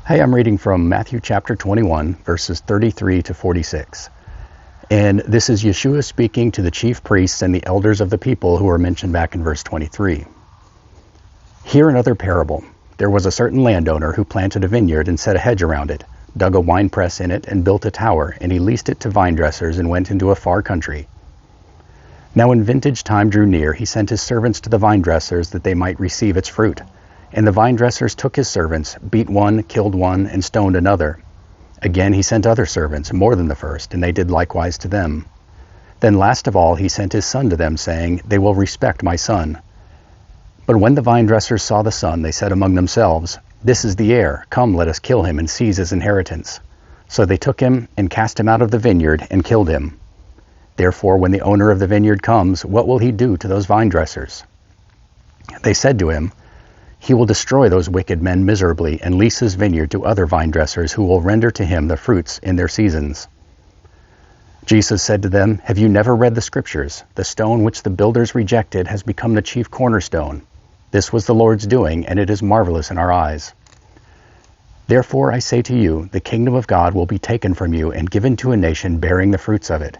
Hey, I'm reading from Matthew chapter 21, verses 33 to 46. And this is Yeshua speaking to the chief priests and the elders of the people who are mentioned back in verse 23. Hear another parable. There was a certain landowner who planted a vineyard and set a hedge around it, dug a winepress in it, and built a tower, and he leased it to vine dressers and went into a far country. Now when vintage time drew near, he sent his servants to the vine dressers that they might receive its fruit. And the vine dressers took his servants, beat one, killed one, and stoned another. Again he sent other servants, more than the first, and they did likewise to them. Then last of all he sent his son to them, saying, They will respect my son. But when the vine dressers saw the son, they said among themselves, This is the heir. Come, let us kill him and seize his inheritance. So they took him and cast him out of the vineyard and killed him. Therefore, when the owner of the vineyard comes, what will he do to those vine dressers? They said to him, He will destroy those wicked men miserably and lease his vineyard to other vine dressers who will render to him the fruits in their seasons. Jesus said to them, Have you never read the scriptures? The stone which the builders rejected has become the chief cornerstone. This was the Lord's doing, and it is marvelous in our eyes. Therefore I say to you, the kingdom of God will be taken from you and given to a nation bearing the fruits of it.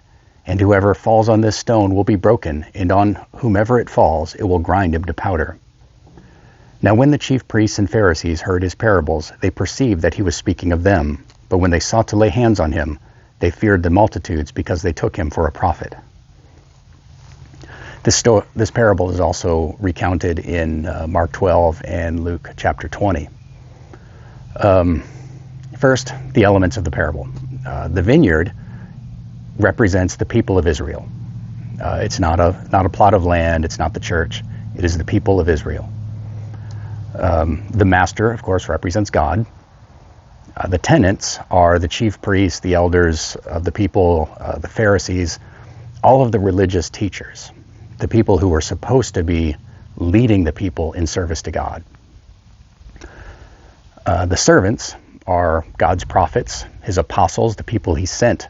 And whoever falls on this stone will be broken, and on whomever it falls, it will grind him to powder. Now when the chief priests and Pharisees heard his parables, they perceived that he was speaking of them. But when they sought to lay hands on him, they feared the multitudes because they took him for a prophet. This parable is also recounted in Mark 12 and Luke chapter 20. First, the elements of the parable. The vineyard represents the people of Israel. It's not a plot of land. It's not the church. It is the people of Israel. The master, of course, represents God. The tenants are the chief priests, the elders of the people, the Pharisees, all of the religious teachers, the people who were supposed to be leading the people in service to God. The servants are God's prophets, his apostles, the people he sent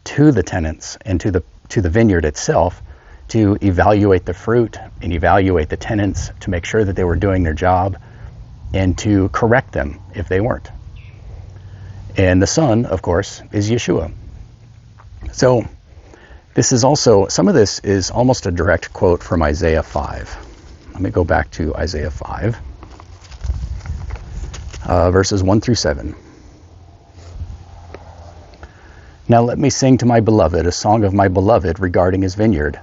to the tenants and to the vineyard itself to evaluate the fruit and evaluate the tenants to make sure that they were doing their job and to correct them if they weren't. And the son, of course, is Yeshua. So this is also, some of this is almost a direct quote from Isaiah 5. Let me go back to Isaiah 5, verses 1 through 7. Now let me sing to my beloved a song of my beloved regarding his vineyard.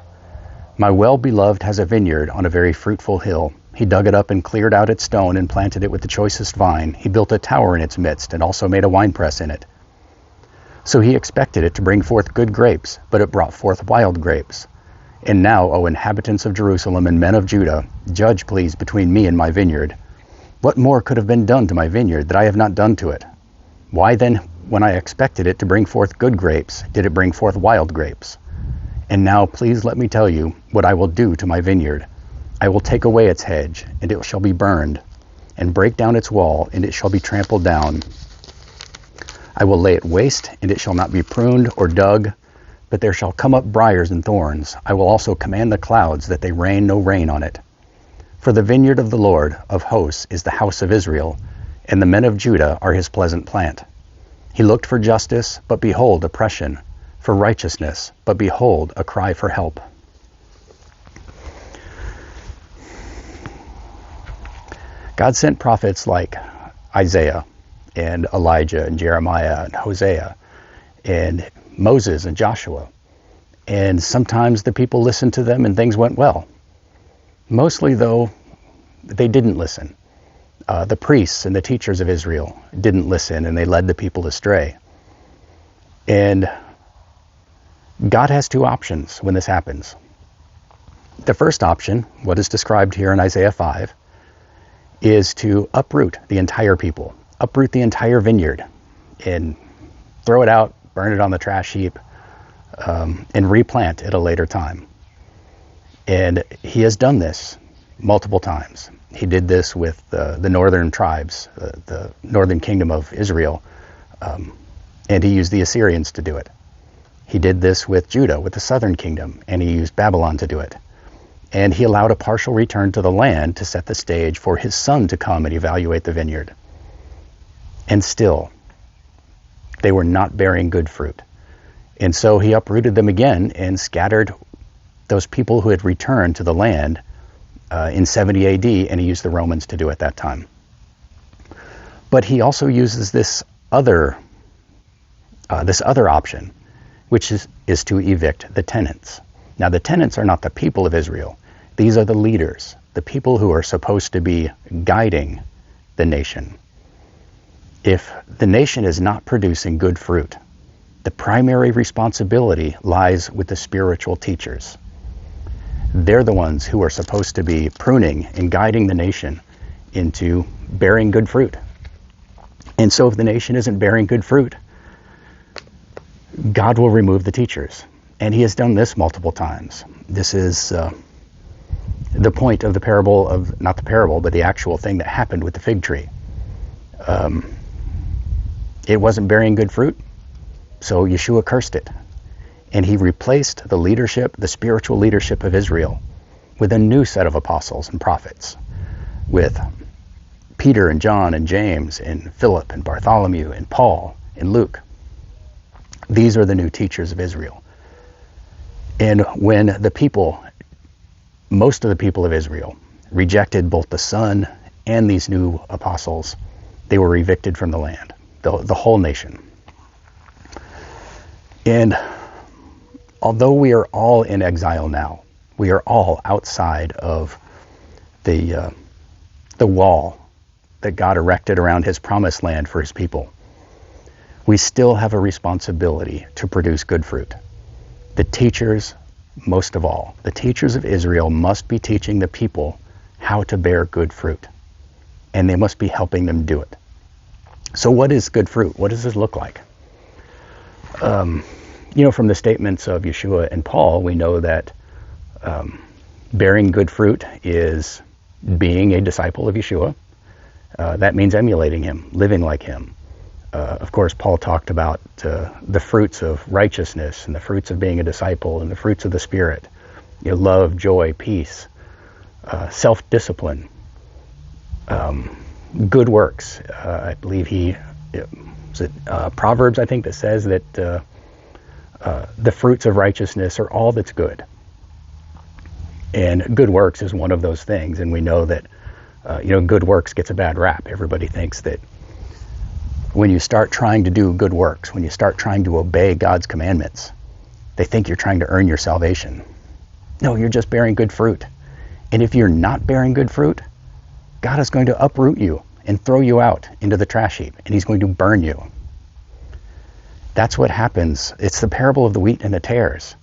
My well-beloved has a vineyard on a very fruitful hill. He dug it up and cleared out its stone and planted it with the choicest vine. He built a tower in its midst and also made a winepress in it. So he expected it to bring forth good grapes, but it brought forth wild grapes. And now, O inhabitants of Jerusalem and men of Judah, judge please between me and my vineyard. What more could have been done to my vineyard that I have not done to it? Why then, when I expected it to bring forth good grapes, did it bring forth wild grapes? And now please let me tell you what I will do to my vineyard. I will take away its hedge, and it shall be burned, and break down its wall, and it shall be trampled down. I will lay it waste, and it shall not be pruned or dug, but there shall come up briars and thorns. I will also command the clouds that they rain no rain on it. For the vineyard of the Lord of hosts is the house of Israel, and the men of Judah are his pleasant plant. He looked for justice, but behold oppression, for righteousness, but behold, a cry for help. God sent prophets like Isaiah and Elijah and Jeremiah and Hosea and Moses and Joshua. And sometimes the people listened to them and things went well. Mostly, though, they didn't listen. The priests and the teachers of Israel didn't listen, and they led the people astray. And God has two options when this happens. The first option, what is described here in Isaiah 5, is to uproot the entire people, uproot the entire vineyard, and throw it out, burn it on the trash heap, and replant at a later time. And he has done this multiple times. He did this with the northern tribes, the northern kingdom of Israel, and he used the Assyrians to do it. He did this with Judah, with the southern kingdom, and he used Babylon to do it. And he allowed a partial return to the land to set the stage for his son to come and evaluate the vineyard. And still, they were not bearing good fruit. And so he uprooted them again and scattered those people who had returned to the land in 70 AD, and he used the Romans to do it that time. But he also uses this other option, which is to evict the tenants. Now, the tenants are not the people of Israel. These are the leaders, the people who are supposed to be guiding the nation. If the nation is not producing good fruit, the primary responsibility lies with the spiritual teachers. They're the ones who are supposed to be pruning and guiding the nation into bearing good fruit. And so if the nation isn't bearing good fruit, God will remove the teachers. And he has done this multiple times. This is the point of the parable of, not the parable, but the actual thing that happened with the fig tree. It wasn't bearing good fruit, so Yeshua cursed it. And he replaced the leadership, the spiritual leadership of Israel, with a new set of apostles and prophets, with Peter and John and James and Philip and Bartholomew and Paul and Luke. These are the new teachers of Israel. And when the people, most of the people of Israel, rejected both the Son and these new apostles, they were evicted from the land, the whole nation. And although we are all in exile now, we are all outside of the wall that God erected around his promised land for his people. We still have a responsibility to produce good fruit. The teachers, most of all, the teachers of Israel must be teaching the people how to bear good fruit, and they must be helping them do it. So what is good fruit? What does this look like? From the statements of Yeshua and Paul, we know that bearing good fruit is being a disciple of Yeshua. That means emulating him, living like him. Of course, Paul talked about the fruits of righteousness and the fruits of being a disciple and the fruits of the Spirit. Love, joy, peace, self-discipline, good works. I believe Proverbs, I think, that says that the fruits of righteousness are all that's good. And good works is one of those things. And we know that, good works gets a bad rap. Everybody thinks that when you start trying to do good works, when you start trying to obey God's commandments, they think you're trying to earn your salvation. No, you're just bearing good fruit. And if you're not bearing good fruit, God is going to uproot you and throw you out into the trash heap, and he's going to burn you. That's what happens. It's the parable of the wheat and the tares.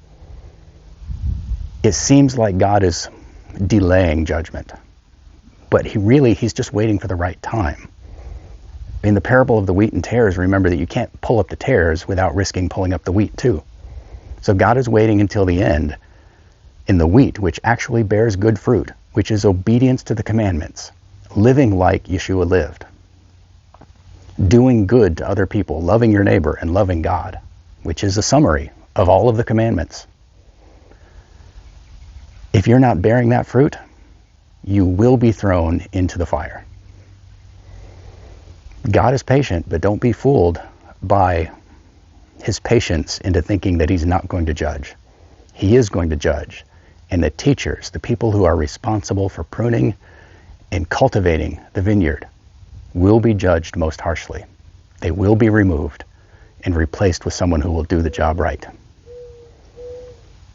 It seems like God is delaying judgment, but he's just waiting for the right time. In the parable of the wheat and tares, remember that you can't pull up the tares without risking pulling up the wheat too. So God is waiting until the end in the wheat, which actually bears good fruit, which is obedience to the commandments, living like Yeshua lived, doing good to other people, loving your neighbor, and loving God, which is a summary of all of the commandments. If you're not bearing that fruit, you will be thrown into the fire. God is patient, but don't be fooled by his patience into thinking that he's not going to judge. He is going to judge. And the teachers, the people who are responsible for pruning and cultivating the vineyard, will be judged most harshly. They will be removed and replaced with someone who will do the job right.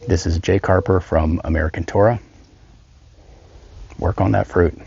This is Jay Carper from American Torah. Work on that fruit.